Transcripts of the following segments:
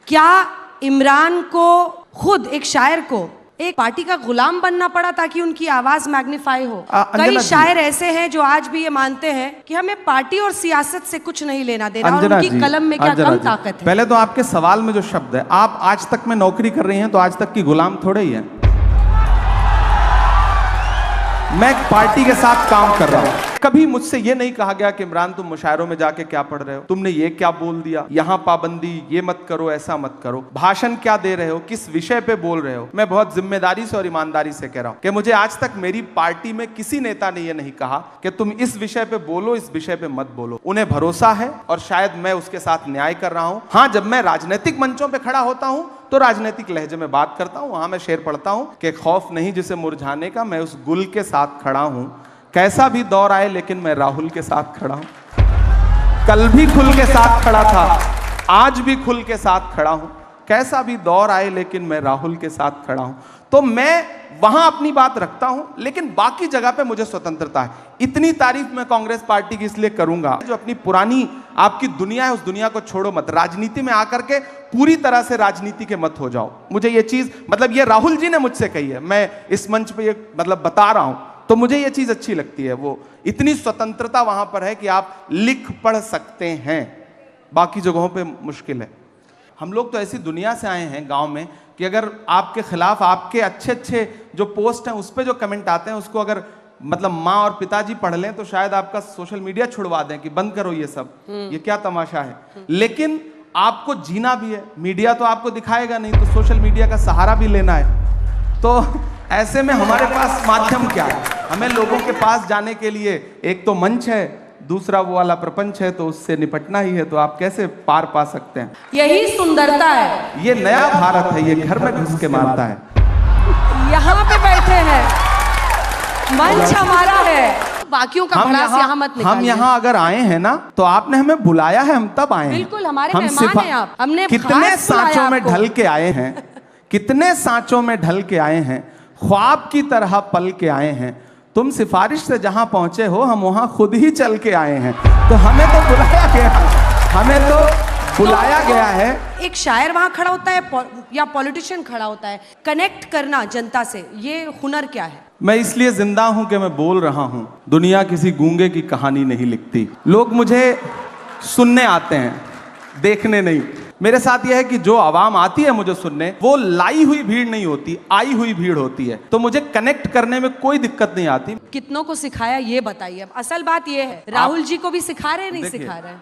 क्या इमरान को खुद एक शायर को एक पार्टी का गुलाम बनना पड़ा ताकि उनकी आवाज मैग्नीफाई हो? कई शायर ऐसे हैं जो आज भी ये मानते हैं कि हमें पार्टी और सियासत से कुछ नहीं लेना देना और उनकी कलम में क्या कम ताकत है। पहले तो आपके सवाल में जो शब्द है, आप आज तक में नौकरी कर रही हैं तो आज तक की गुलाम थोड़े ही है। मैं एक पार्टी के साथ काम कर रहा हूं। कभी मुझसे ये नहीं कहा गया कि इमरान तुम मुशायरों में जाके क्या पढ़ रहे हो, तुमने ये क्या बोल दिया, यहाँ पाबंदी, ये मत करो, ऐसा मत करो, भाषण क्या दे रहे हो, किस विषय पे बोल रहे हो। मैं बहुत जिम्मेदारी से और ईमानदारी से कह रहा हूं कि मुझे आज तक मेरी पार्टी में किसी नेता ने ये नहीं कहा कि तुम इस विषय पे बोलो, इस विषय पे मत बोलो। उन्हें भरोसा है और शायद मैं उसके साथ न्याय कर रहा हूं। हाँ, जब मैं राजनीतिक मंचों पे खड़ा होता हूं तो राजनीतिक लहजे में बात करता हूं। वहां मैं शेर पढ़ता हूं कि खौफ नहीं जिसे मुरझाने का, मैं उस गुल के साथ खड़ा हूं। कैसा भी दौर आए लेकिन मैं राहुल के साथ खड़ा हूं। कल भी खुल के साथ खड़ा था, आज भी खुल के साथ खड़ा हूं। कैसा भी दौर आए लेकिन मैं राहुल के साथ खड़ा हूं। तो मैं वहां अपनी बात रखता हूं, लेकिन बाकी जगह पे मुझे स्वतंत्रता है। इतनी तारीफ मैं कांग्रेस पार्टी की इसलिए करूंगा, जो अपनी पुरानी आपकी दुनिया है उस दुनिया को छोड़ो मत, राजनीति में आकर के पूरी तरह से राजनीति के मत हो जाओ। मुझे ये चीज ये राहुल जी ने मुझसे कही है, मैं इस मंच पे ये बता रहा हूं, तो मुझे ये चीज अच्छी लगती है। वो इतनी स्वतंत्रता वहां पर है कि आप लिख पढ़ सकते हैं, बाकी जगहों पे मुश्किल है। हम लोग तो ऐसी दुनिया से आए हैं गांव में कि अगर आपके खिलाफ आपके अच्छे अच्छे जो पोस्ट हैं उस पे जो कमेंट आते हैं उसको अगर माँ और पिताजी पढ़ लें तो शायद आपका सोशल मीडिया छुड़वा दें कि बंद करो ये सब, ये क्या तमाशा है। लेकिन आपको जीना भी है, मीडिया तो आपको दिखाएगा नहीं, तो सोशल मीडिया का सहारा भी लेना है। तो ऐसे में हमारे पास माध्यम क्या है? हमें लोगों के पास जाने के लिए एक तो मंच है, दूसरा वो वाला प्रपंच है, तो उससे निपटना ही है। तो आप कैसे पार पा सकते हैं? यही सुंदरता है। ये नया भारत है, ये घर में घुस के मारता है। यहाँ पे बैठे हैं, मंच हमारा है, बाकियों का भड़ास यहाँ मत निकालिए। हम यहाँ अगर आए हैं ना तो आपने हमें बुलाया है, हम तब आए हैं। बिल्कुल हमारे मेहमान हैं आप। हमने कितने सांचों में ढल के आए हैं, कितने सांचों में ढल के आए हैं, ख्वाब की तरह पल के आए हैं। तुम सिफारिश से जहां पहुंचे हो, हम वहां खुद ही चल के आए हैं। तो हमें तो बुलाया गया, हमें तो बुलाया गया है। एक शायर वहां खड़ा होता है या पॉलिटिशियन खड़ा होता है, कनेक्ट करना जनता से, ये हुनर क्या है? मैं इसलिए जिंदा हूं कि मैं बोल रहा हूं। दुनिया किसी गूंगे की कहानी नहीं लिखती। लोग मुझे सुनने आते हैं, देखने नहीं। मेरे साथ यह है कि जो आवाम आती है मुझे सुनने, वो लाई हुई भीड़ नहीं होती, आई हुई भीड़ होती है। तो मुझे कनेक्ट करने में कोई दिक्कत नहीं आती। कितनों को सिखाया ये बताइए। अब असल बात ये है, राहुल जी को भी सिखा रहे हैं, नहीं सिखा रहे हैं?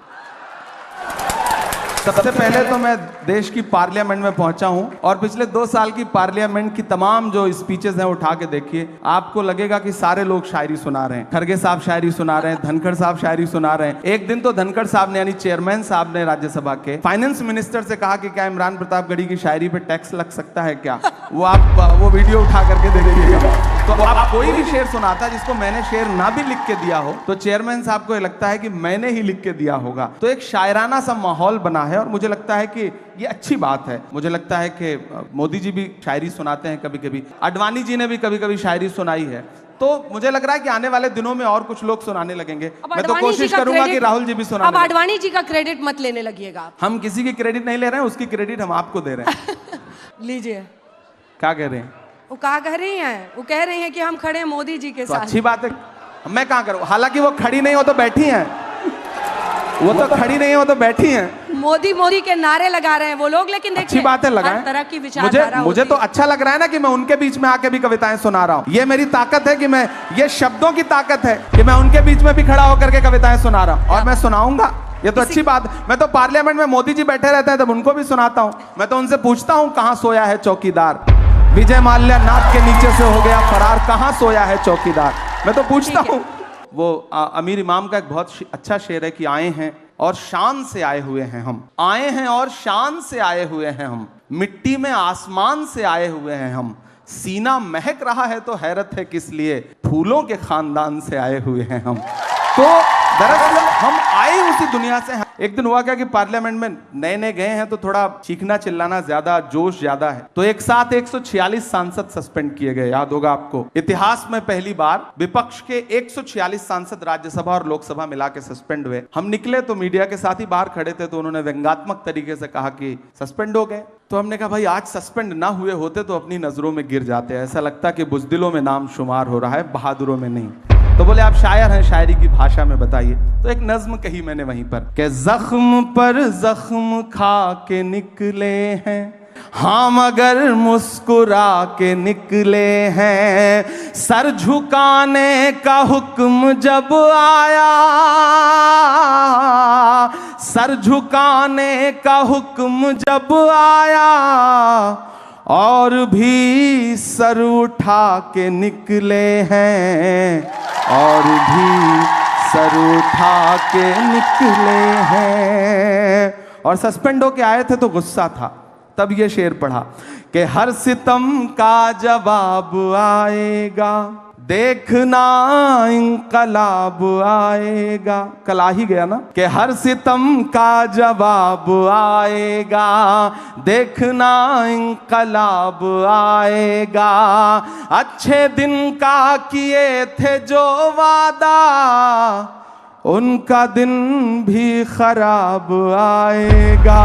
सबसे पहले तो मैं देश की पार्लियामेंट में पहुंचा हूं और पिछले 2 साल की पार्लियामेंट की तमाम जो स्पीचेस हैं उठा के देखिए, आपको लगेगा कि सारे लोग शायरी सुना रहे हैं। खड़गे साहब शायरी सुना रहे हैं, धनखड़ साहब शायरी सुना रहे हैं। एक दिन तो धनखड़ साहब ने, यानी चेयरमैन साहब ने राज्यसभा के, फाइनेंस मिनिस्टर से कहा कि क्या इमरान प्रतापगढ़ी की शायरी पे टैक्स लग सकता है क्या? वो आप वो वीडियो उठा करके दे दीजिएगा। तो आप कोई भी शेर सुनाता जिसको मैंने शेर ना भी लिख के दिया हो, तो चेयरमैन साहब को ये लगता है कि मैंने ही लिख के दिया होगा। तो एक शायराना सा माहौल बना है और मुझे लगता है कि ये अच्छी बात है। मुझे लगता है कि मोदी जी भी शायरी सुनाते हैं कभी कभी, अडवाणी जी ने भी कभी कभी शायरी सुनाई है। तो मुझे लग रहा है कि आने वाले दिनों में और कुछ लोग सुनाने लगेंगे। मैं तो कोशिश करूंगा कि राहुल जी भी सुनाने। अब अडवाणी जी का क्रेडिट मत लेने लगिएगा। हम किसी की क्रेडिट नहीं ले रहे हैं, उसकी क्रेडिट हम आपको दे रहे हैं। लीजिए। क्या कह रहे हैं? वो क्या कह रही हैं? वो कह रही हैं कि हम खड़े हैं मोदी जी के साथ। अच्छी बात है, मैं कहाँ करूँ? हालांकि वो खड़ी नहीं हो तो बैठी हैं, वो तो खड़ी नहीं हो तो बैठी हैं। मोदी मोदी के नारे लगा रहे हैं वो लोग, लेकिन देखिए, अच्छी बात है, लगाएं। हर तरह की विचारधारा मुझे तो अच्छा लग रहा है ना कि मैं उनके बीच में आके भी कविताएं सुना रहा हूँ। ये मेरी ताकत है कि मैं, ये शब्दों की ताकत है कि मैं उनके बीच में भी खड़ा होकर के कविताएं सुना रहा हूँ, और मैं सुनाऊंगा। ये तो अच्छी बात है। मैं तो पार्लियामेंट में मोदी जी बैठे रहते हैं तब उनको भी सुनाता हूँ। मैं तो उनसे पूछता हूँ, कहाँ सोया है चौकीदार? विजय माल्या नाक के नीचे से हो गया फरार, कहाँ सोया है चौकीदार? मैं तो पूछता हूँ। वो अमीर इमाम का एक बहुत अच्छा शेर है कि आए हैं और शान से आए हुए हैं हम, आए हैं और शान से आए हुए हैं हम, मिट्टी में आसमान से आए हुए हैं हम, सीना महक रहा है तो हैरत है किस लिए, फूलों के खानदान से आए हुए हैं हम। तो दरअसल हम आए उसी दुनिया से हैं। एक दिन हुआ क्या कि पार्लियामेंट में नए नए गए हैं तो थोड़ा चीखना चिल्लाना ज्यादा, जोश ज्यादा है, तो एक साथ 146 सांसद सस्पेंड किए गए। याद होगा आपको, इतिहास में पहली बार विपक्ष के 146 सांसद राज्यसभा और लोकसभा मिला के सस्पेंड हुए। हम निकले तो मीडिया के साथ ही बाहर खड़े थे, तो उन्होंने व्यंग्यात्मक तरीके से कहा कि सस्पेंड हो गए। तो हमने कहा भाई आज सस्पेंड ना हुए होते तो अपनी नजरों में गिर जाते, ऐसा लगता कि बुज़दिलों में नाम शुमार हो रहा है, बहादुरों में नहीं। तो बोले आप शायर हैं, शायरी की भाषा में बताइए। तो एक नज्म कही मैंने वहीं पर, जख्म पर जख्म खा के निकले हैं हाँ मगर मुस्कुरा के निकले हैं, सर झुकाने का हुक्म जब आया, सर झुकाने का हुक्म जब आया, और भी सर उठा के निकले हैं, और भी सर उठा के निकले हैं। और सस्पेंड होके आए थे तो गुस्सा था, तब ये शेर पढ़ा कि हर सितम का जवाब आएगा, देखना इंकलाब आएगा। कल आ ही गया ना कि हर सितम का जवाब आएगा, देखना इंकलाब आएगा, अच्छे दिन का किए थे जो वादा, उनका दिन भी खराब आएगा।